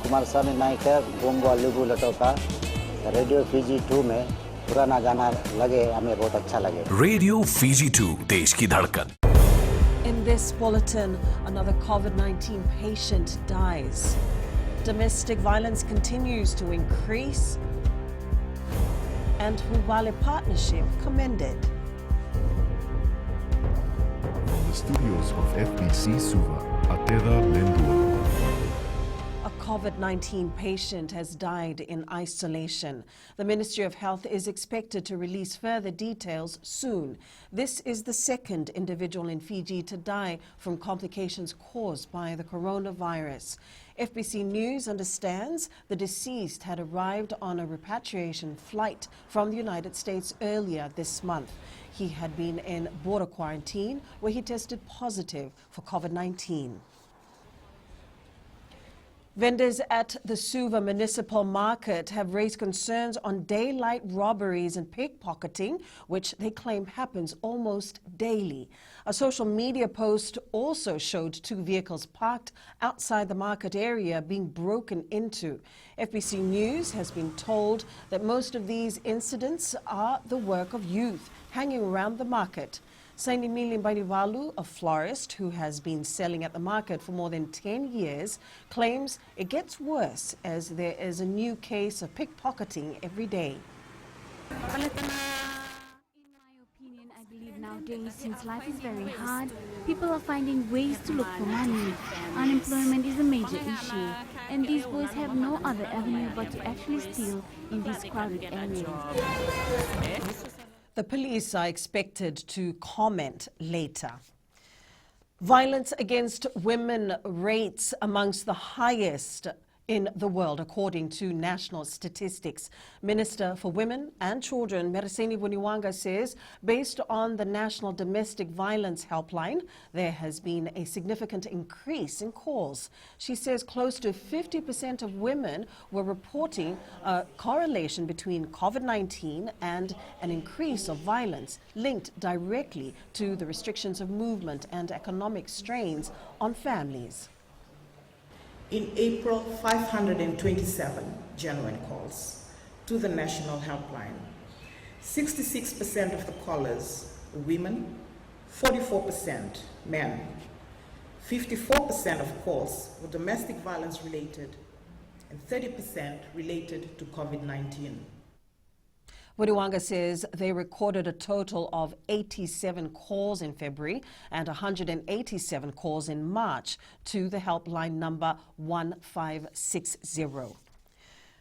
कुमार स्वामी नायक गोंगो लुगु लटोका radio Fiji 2 में पुराना गाना लगे हमें बहुत अच्छा लगे। रेडियो फीजी 2 देश की धड़कन। In this bulletin, another COVID-19 patient dies. Domestic violence continues to increase, and Rugby League partnership commended. From the studios of FBC Suva, Ateda Lendua. A COVID-19 patient has died in isolation. The Ministry of Health is expected to release further details soon. This is the second individual in Fiji to die from complications caused by the coronavirus. FBC News understands the deceased had arrived on a repatriation flight from the United States earlier this month. He had been in border quarantine where he tested positive for COVID-19. Vendors at the Suva Municipal Market have raised concerns on daylight robberies and pickpocketing, which they claim happens almost daily. A social media post also showed 2 vehicles parked outside the market area being broken into. FBC News has been told that most of these incidents are the work of youth hanging around the market. Saini Milimbanivalu, a florist who has been selling at the market for more than 10 years, claims it gets worse as there is a new case of pickpocketing every day. In my opinion, I believe nowadays, since life is very hard, people are finding ways to look for money. Unemployment is a major issue, and these boys have no other avenue but to actually steal in these crowded areas. The police are expected to comment later. Violence against women rates amongst the highest in the world, according to national statistics. Minister for Women and Children, Mereseni Vuniwanga, says based on the National Domestic Violence Helpline, there has been a significant increase in calls. She says close to 50% of women were reporting a correlation between COVID-19 and an increase of violence linked directly to the restrictions of movement and economic strains on families. In April, 527 genuine calls to the National Helpline. 66% of the callers were women, 44% men. 54% of calls were domestic violence related and 30% related to COVID-19. Vuniwanga says they recorded a total of 87 calls in February and 187 calls in March to the helpline number 1560.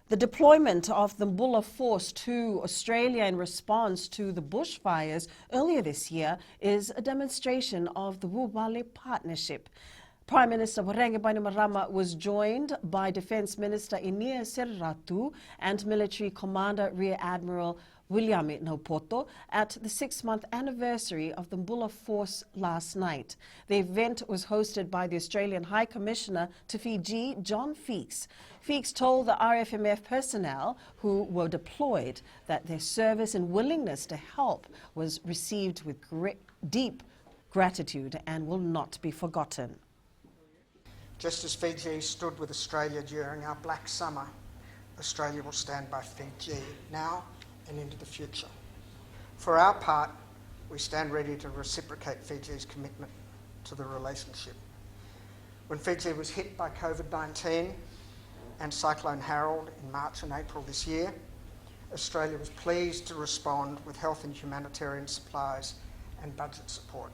The deployment of the Mbula force to Australia in response to the bushfires earlier this year is a demonstration of the Rugby League partnership. Prime Minister Warenge Bainimarama was joined by Defence Minister Inia Serratu and Military Commander Rear Admiral William Naupoto at the 6-month anniversary of the Mbula Force last night. The event was hosted by the Australian High Commissioner to Fiji, John Feeks. Feeks told the RFMF personnel who were deployed that their service and willingness to help was received with deep gratitude and will not be forgotten. Just as Fiji stood with Australia during our Black Summer, Australia will stand by Fiji now and into the future. For our part, we stand ready to reciprocate Fiji's commitment to the relationship. When Fiji was hit by COVID-19 and Cyclone Harold in March and April this year, Australia was pleased to respond with health and humanitarian supplies and budget support.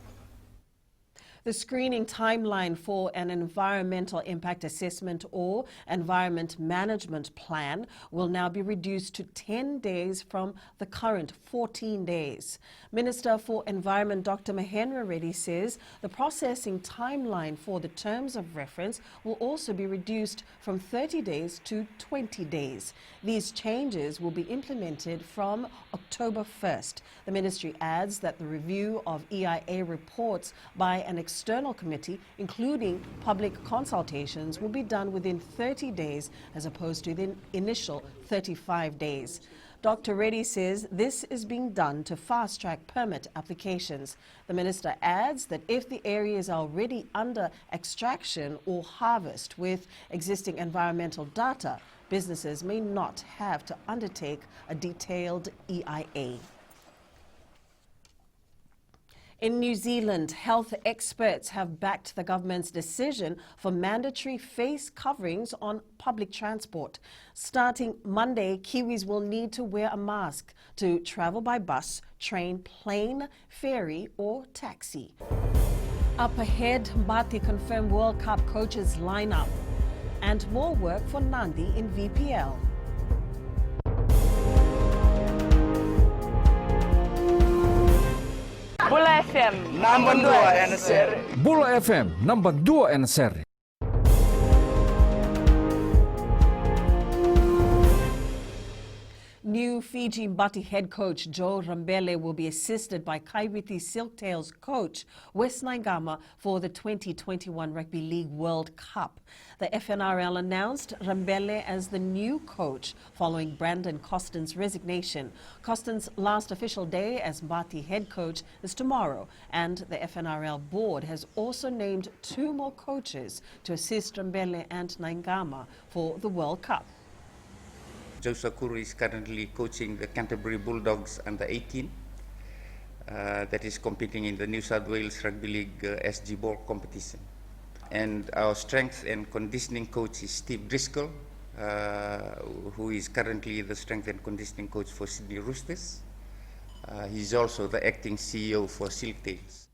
The screening timeline for an environmental impact assessment or environment management plan will now be reduced to 10 days from the current 14 days. Minister for Environment Dr. Mahendra Reddy says the processing timeline for the terms of reference will also be reduced from 30 days to 20 days. These changes will be implemented from October 1st. The ministry adds that the review of EIA reports by an external committee, including public consultations, will be done within 30 days as opposed to the initial 35 days. Dr. Reddy says this is being done to fast-track permit applications. The minister adds that if the areas are already under extraction or harvest with existing environmental data, businesses may not have to undertake a detailed EIA. In New Zealand, health experts have backed the government's decision for mandatory face coverings on public transport. Starting Monday, Kiwis will need to wear a mask to travel by bus, train, plane, ferry or taxi. Up ahead, Mbati confirmed World Cup coaches lineup and more work for Nandi in VPL. Bula FM number 2 NSR. Bula FM number 2 NSR. New Fiji Mbati head coach Joe Rambele will be assisted by Kaiwiti Silktails coach Wes Naingama for the 2021 Rugby League World Cup. The FNRL announced Rambele as the new coach following Brandon Costin's resignation. Costin's last official day as Mbati head coach is tomorrow, and the FNRL board has also named 2 more coaches to assist Rambele and Naingama for the World Cup. Joe Sakuru is currently coaching the Canterbury Bulldogs under 18 that is competing in the New South Wales Rugby League SG Ball competition. And our strength and conditioning coach is Steve Driscoll, who is currently the strength and conditioning coach for Sydney Roosters. He's also the acting CEO for Silktails.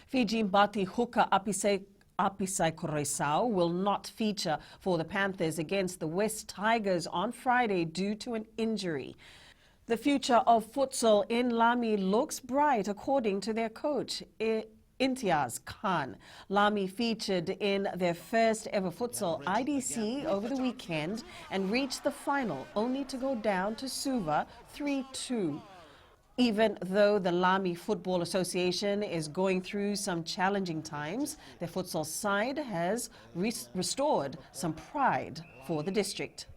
Fiji Mbati hooker Apisai Koreisau will not feature for the Panthers against the West Tigers on Friday due to an injury. The future of futsal in Lami looks bright according to their coach, Imtiaz Khan. Lami featured in their first ever futsal IDC over the weekend and reached the final only to go down to Suva 3-2. Even though the Lami Football Association is going through some challenging times, their futsal side has restored some pride for the district.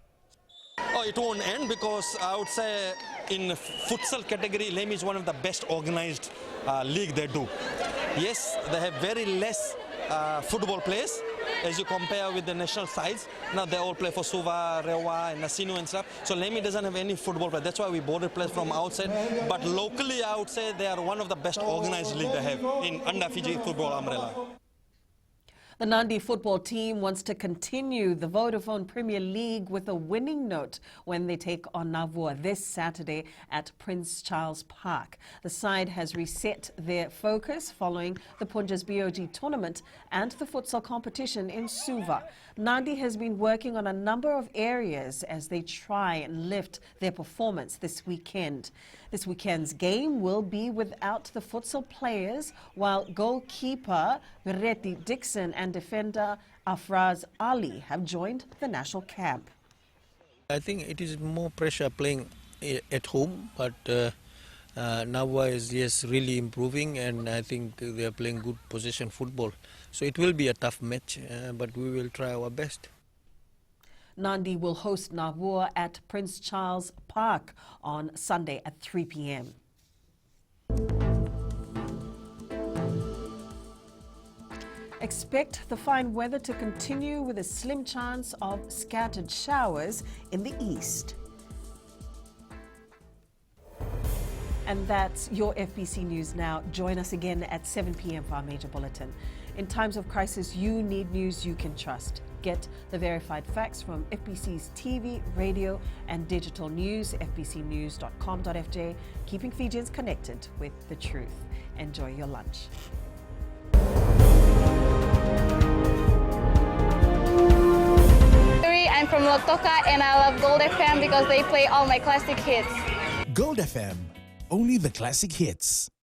Oh, it won't end because I would say in futsal category, Lami is one of the best organized league they do. Yes, they have very less football players as you compare with the national sides. Now they all play for Suva, Rewa and Nasinu and stuff. So Lami doesn't have any football players. That's why we boarded players from outside. But locally, I would say they are one of the best organized league they have in under Fiji football umbrella. The Nandi football team wants to continue the Vodafone Premier League with a winning note when they take on Navua this Saturday at Prince Charles Park. The side has reset their focus following the Punja's BOG tournament and the futsal competition in Suva. Nandi has been working on a number of areas as they try and lift their performance this weekend. This weekend's game will be without the futsal players, while goalkeeper Vireti Dixon and defender Afraz Ali have joined the national camp. I think it is more pressure playing at home, but Navua is really improving, and I think they are playing good possession football. So it will be a tough match, but we will try our best. Nandi will host Navua at Prince Charles Park on Sunday at 3 p.m. Expect the fine weather to continue with a slim chance of scattered showers in the east. And that's your FBC News Now. Join us again at 7 p.m. for our major bulletin. In times of crisis, you need news you can trust. Get the verified facts from FBC's TV, radio and digital news, fbcnews.com.fj, keeping Fijians connected with the truth. Enjoy your lunch. I'm from Lotoka and I love Gold FM because they play all my classic hits. Gold FM, only the classic hits.